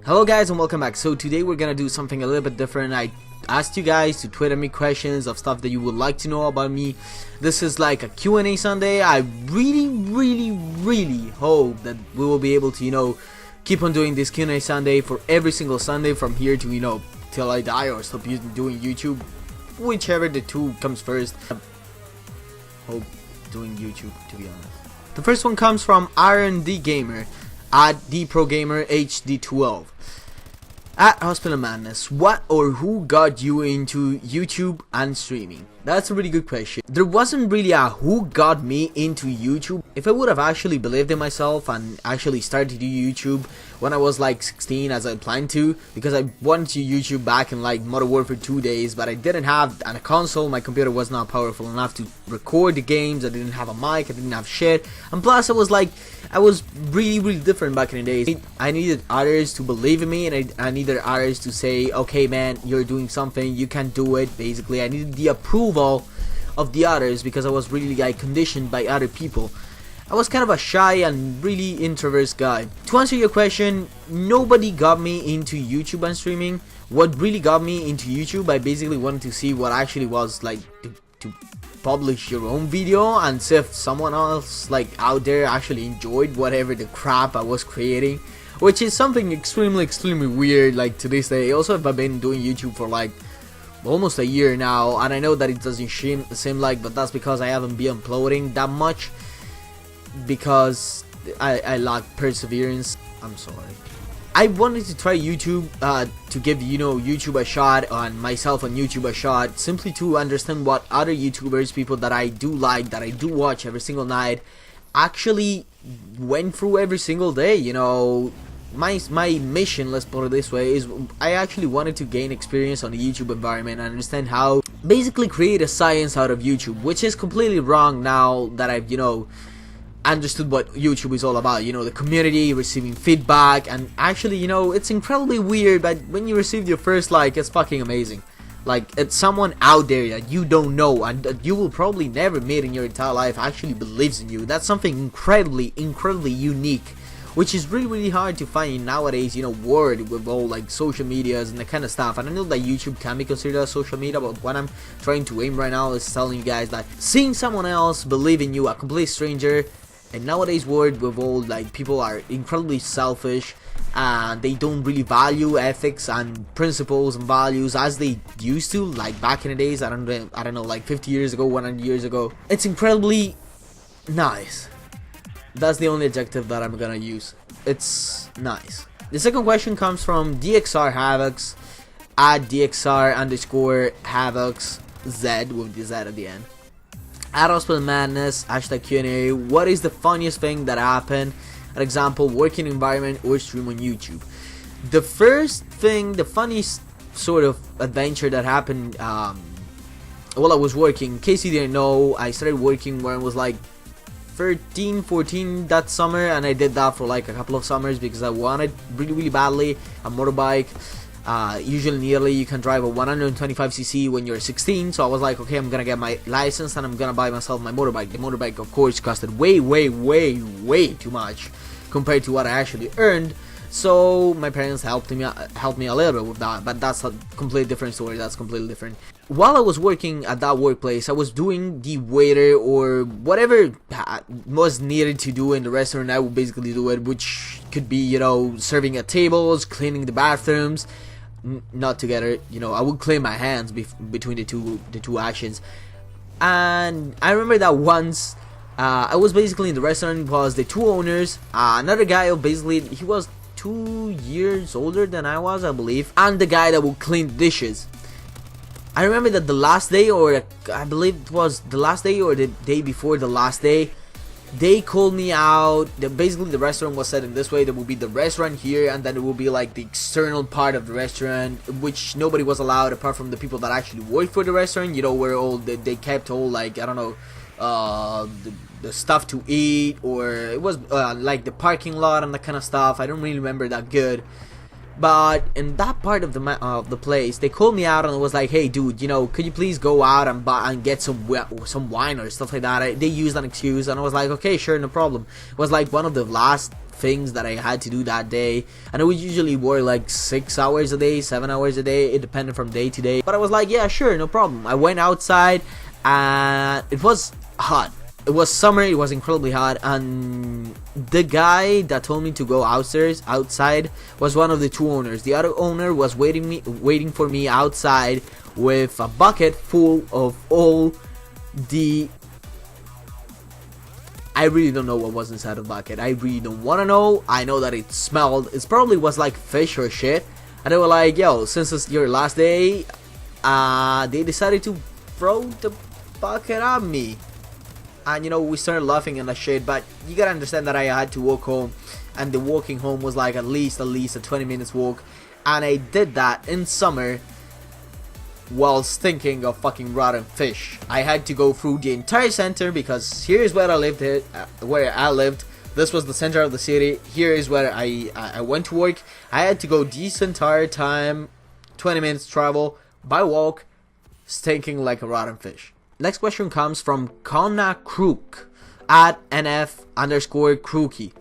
Hello guys and welcome back. So today we're gonna do something a little bit different. I asked you guys to Twitter me questions of stuff that you would like to know about me. This is like a Q&A Sunday. I really hope that we will be able to, keep on doing this Q&A Sunday for every single Sunday from here to, till I die or stop doing YouTube. Whichever the two comes first. Hope doing YouTube, to be honest. The first one comes from R&D Gamer at DProGamerHD12. At Hospital Madness, what or who got you into YouTube and streaming? That's a really good question. There wasn't really a who got me into YouTube. If I would have actually believed in myself and actually started to do YouTube when I was like 16 as I planned to, because I wanted to YouTube back in like Modern Warfare 2 days, but I didn't have a console, my computer was not powerful enough to record the games, I didn't have a mic, I didn't have shit, and plus I was really different back in the days. I needed others to believe in me, and I needed others to say, okay man, you're doing something, you can do it. Basically I needed the approval of the others because I was really conditioned by other people. I was kind of a shy and really introvert guy. To answer your question, nobody got me into YouTube and streaming. What really got me into YouTube, I basically wanted to see what actually was like to publish your own video and see if someone else out there actually enjoyed whatever the crap I was creating, which is something extremely weird to this day. Also, I've been doing YouTube for almost a year now, and I know that it doesn't seem like, but that's because I haven't been uploading that much because I lack perseverance. I'm sorry. I wanted to try YouTube to give YouTube a shot, and myself on YouTube a shot, simply to understand what other YouTubers, people that I do like, that I do watch every single night, actually went through every single day. My mission, let's put it this way, is I actually wanted to gain experience on the YouTube environment and understand how basically create a science out of YouTube, which is completely wrong now that I've understood what YouTube is all about. The community, receiving feedback, and actually it's incredibly weird, but when you receive your first like, it's fucking amazing. It's someone out there that you don't know and that you will probably never meet in your entire life actually believes in you. That's something incredibly unique, which is really hard to find nowadays, world with all social medias and that kind of stuff. And I know that YouTube can be considered a social media, but what I'm trying to aim right now is telling you guys that seeing someone else believe in you, a complete stranger, in nowadays world with all people are incredibly selfish and they don't really value ethics and principles and values as they used to, back in the days. I don't know, 50 years ago, 100 years ago. It's incredibly nice. That's the only adjective that I'm gonna use. It's nice. The second question comes from DXR Havocs at DXR_Havocs Z with the Z at the end. At Hospital Madness, hashtag Q&A, what is the funniest thing that happened? For example, working environment or stream on YouTube. The first thing, the funniest sort of adventure that happened while I was working, in case you didn't know, I started working when I was 13, 14 that summer, and I did that for a couple of summers because I wanted really badly a motorbike. Usually in Italy you can drive a 125cc when you're 16, so I was like, okay, I'm gonna get my license and I'm gonna buy myself my motorbike. The motorbike of course costed way too much compared to what I actually earned, so my parents helped me a little bit with that, but that's a completely different story. That's completely different. While I was working at that workplace, I was doing the waiter or whatever was needed to do in the restaurant. I would basically do it, which could be serving at tables, cleaning the bathrooms, not together. I would clean my hands between the two actions. And I remember that once I was basically in the restaurant. It was the two owners, another guy, basically he was 2 years older than I was, I believe, and the guy that would clean dishes. I remember that the last day, or I believe it was the last day or the day before the last day, they called me out. Basically the restaurant was set in this way. There would be the restaurant here, and then it would be the external part of the restaurant, which nobody was allowed apart from the people that actually worked for the restaurant, where all they kept all I don't know, the stuff to eat, or it was the parking lot and that kind of stuff. I don't really remember that good. But in that part of the place, they called me out and it was like, hey dude, could you please go out and get some wine or stuff like that. They used an excuse, and I was like, okay, sure, no problem. It was one of the last things that I had to do that day, and I would usually work like 6 hours a day, 7 hours a day. It depended from day to day, but I was like, yeah, sure, no problem. I went outside and it was hot. It was summer, it was incredibly hot, and the guy that told me to go outside was one of the two owners. The other owner was waiting for me outside with a bucket full of all the... I really don't know what was inside the bucket. I really don't want to know. I know that it smelled. It probably was like fish or shit. And they were like, yo, since it's your last day, they decided to throw the bucket at me. And you know, we started laughing and that shit, but you gotta understand that I had to walk home, and the walking home was like at least a 20 minutes walk, and I did that in summer while thinking of fucking rotten fish. I had to go through the entire center, because here's where I lived. This was the center of the city. Here is where I went to work. I had to go this entire time, 20 minutes travel by walk, stinking like a rotten fish. Next question comes from Konna Crook at NF_Crookie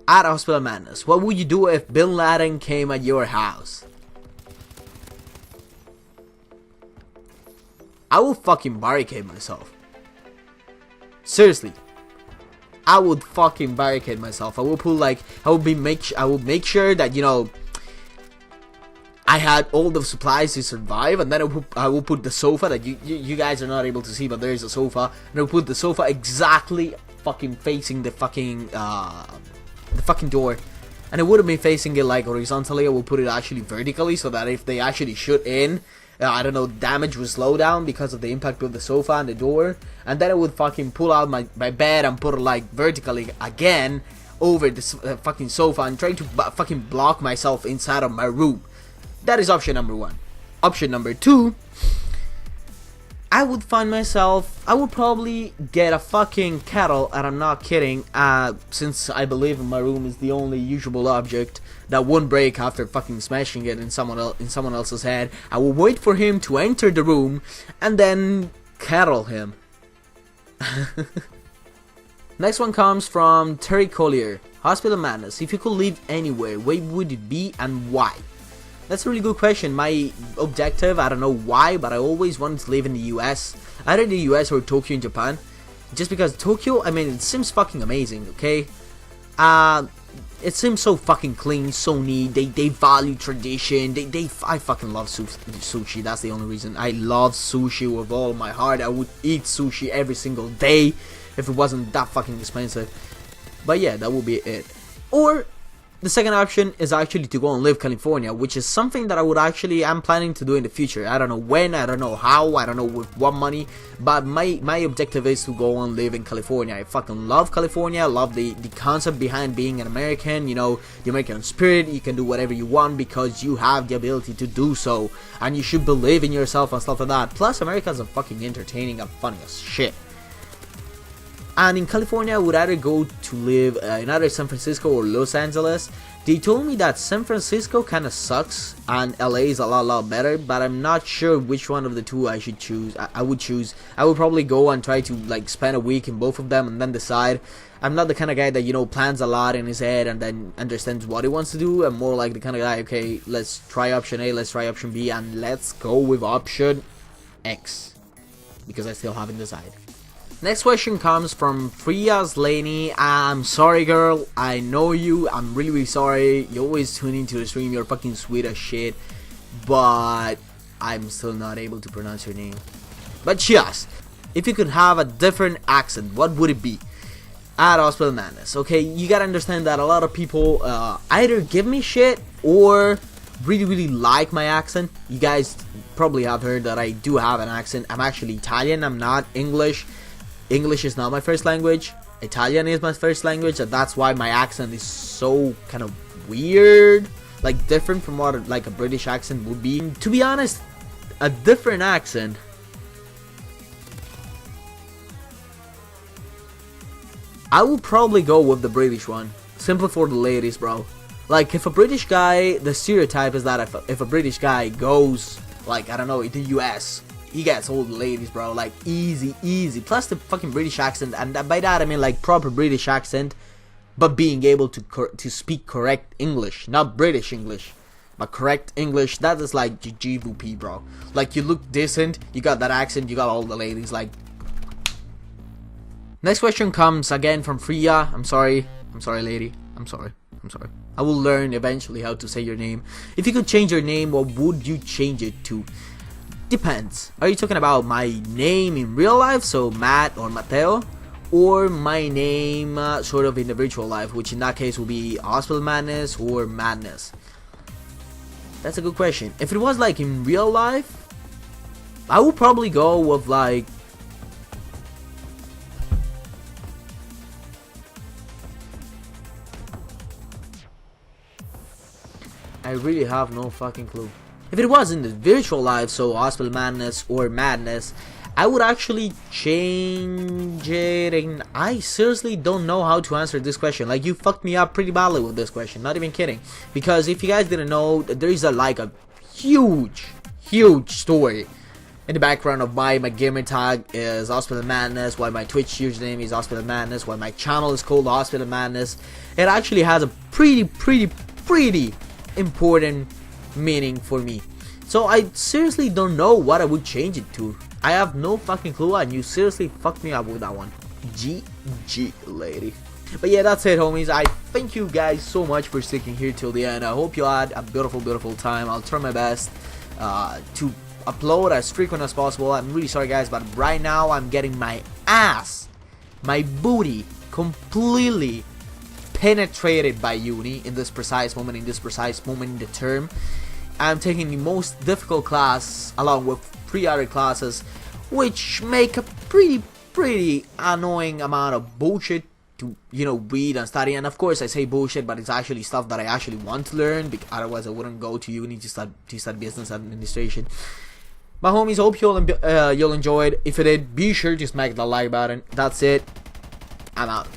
at Hospital Madness. What would you do if Bin Laden came at your house? I will fucking barricade myself. Seriously, I would fucking barricade myself. I will put like I will make sure that, you know, I had all the supplies to survive, and then I will put the sofa that you guys are not able to see, but there is a sofa, and I'll put the sofa exactly fucking facing the fucking door, and it wouldn't be facing it like horizontally. I will put it actually vertically, so that if they actually shoot in, I don't know, damage will slow down because of the impact of the sofa and the door. And then I would fucking pull out my bed and put it like vertically again over this fucking sofa, and try to fucking block myself inside of my room. That is option number one. Option number two, I would probably get a fucking kettle, and I'm not kidding, since I believe in my room is the only usable object that won't break after fucking smashing it in someone else's head. I will wait for him to enter the room and then kettle him. Next one comes from Terry Collier, Hospital Madness. If you could live anywhere, where would it be and why? That's a really good question. My objective, I don't know why, but I always wanted to live in the US. Either the US or Tokyo in Japan. Just because Tokyo, I mean, it seems fucking amazing, okay? It seems so fucking clean, so neat. They value tradition. I fucking love sushi. That's the only reason. I love sushi with all my heart. I would eat sushi every single day if it wasn't that fucking expensive. But yeah, that would be it. Or the second option is actually to go and live California, which is something that I'm planning to do in the future. I don't know when, I don't know how, I don't know with what money, but my objective is to go and live in California. I fucking love California. I love the concept behind being an American, you know, the American spirit. You can do whatever you want because you have the ability to do so, and you should believe in yourself and stuff like that. Plus, Americans are fucking entertaining and funny as shit. And in California, I would either go to live in either San Francisco or Los Angeles. They told me that San Francisco kind of sucks and LA is a lot better, but I'm not sure which one of the two I should choose. I would probably go and try to like spend a week in both of them and then decide. I'm not the kind of guy that, you know, plans a lot in his head and then understands what he wants to do. I'm more like the kind of guy, okay, let's try option A, let's try option B, and let's go with option X, because I still haven't decided. Next question comes from Priya's Laney. I'm sorry, girl. I know you. I'm really sorry. You always tune into the stream. You're fucking sweet as shit. But I'm still not able to pronounce your name. But she asked, if you could have a different accent, what would it be? At Hospital Madness. Okay, you gotta understand that a lot of people either give me shit or really like my accent. You guys probably have heard that I do have an accent. I'm actually Italian. I'm not English. English is not my first language. Italian is my first language, and that's why my accent is so kind of weird, like different from what like a British accent would be. To be honest, a different accent, I will probably go with the British one, simply for the ladies, bro. Like, if a British guy, the stereotype is that if a British guy goes, like, I don't know, in the US, he gets all the ladies, bro, like, easy. Plus the fucking British accent, and by that I mean like proper British accent. but being able to speak correct English, not British English, but correct English. That is like GGVP, bro. Like, you look decent, you got that accent, you got all the ladies like. Next question comes again from Freya. I'm sorry lady, I'm sorry. I will learn eventually how to say your name. If you could change your name, what would you change it to? Depends. Are you talking about my name in real life, so Matt or Mateo, or my name sort of in the virtual life, which in that case will be Hospital Madness or Madness? That's a good question. If it was like in real life, I would probably go with like I really have no fucking clue. If it was in the virtual life, so Hospital Madness or Madness, I would actually change it, and I seriously don't know how to answer this question. Like, you fucked me up pretty badly with this question, not even kidding. Because if you guys didn't know, there is like a huge story in the background of why my gamer tag is Hospital Madness, why my Twitch username is Hospital Madness, why my channel is called Hospital Madness. It actually has a pretty important meaning for me. So I seriously don't know what I would change it to. I have no fucking clue, and you seriously fucked me up with that one. GG, lady. But yeah, that's it, homies. I thank you guys so much for sticking here till the end. I hope you had a beautiful time. I'll try my best to upload as frequent as possible. I'm really sorry, guys, but right now I'm getting my ass, my booty completely penetrated by uni in this precise moment in the term. I'm taking the most difficult class along with 3 other classes, which make a pretty annoying amount of bullshit to, you know, read and study. And of course I say bullshit, but it's actually stuff that I actually want to learn, because otherwise I wouldn't go to uni to start business administration. My homies, hope you'll enjoy it. If you did, be sure to smack the like button. That's it, I'm out.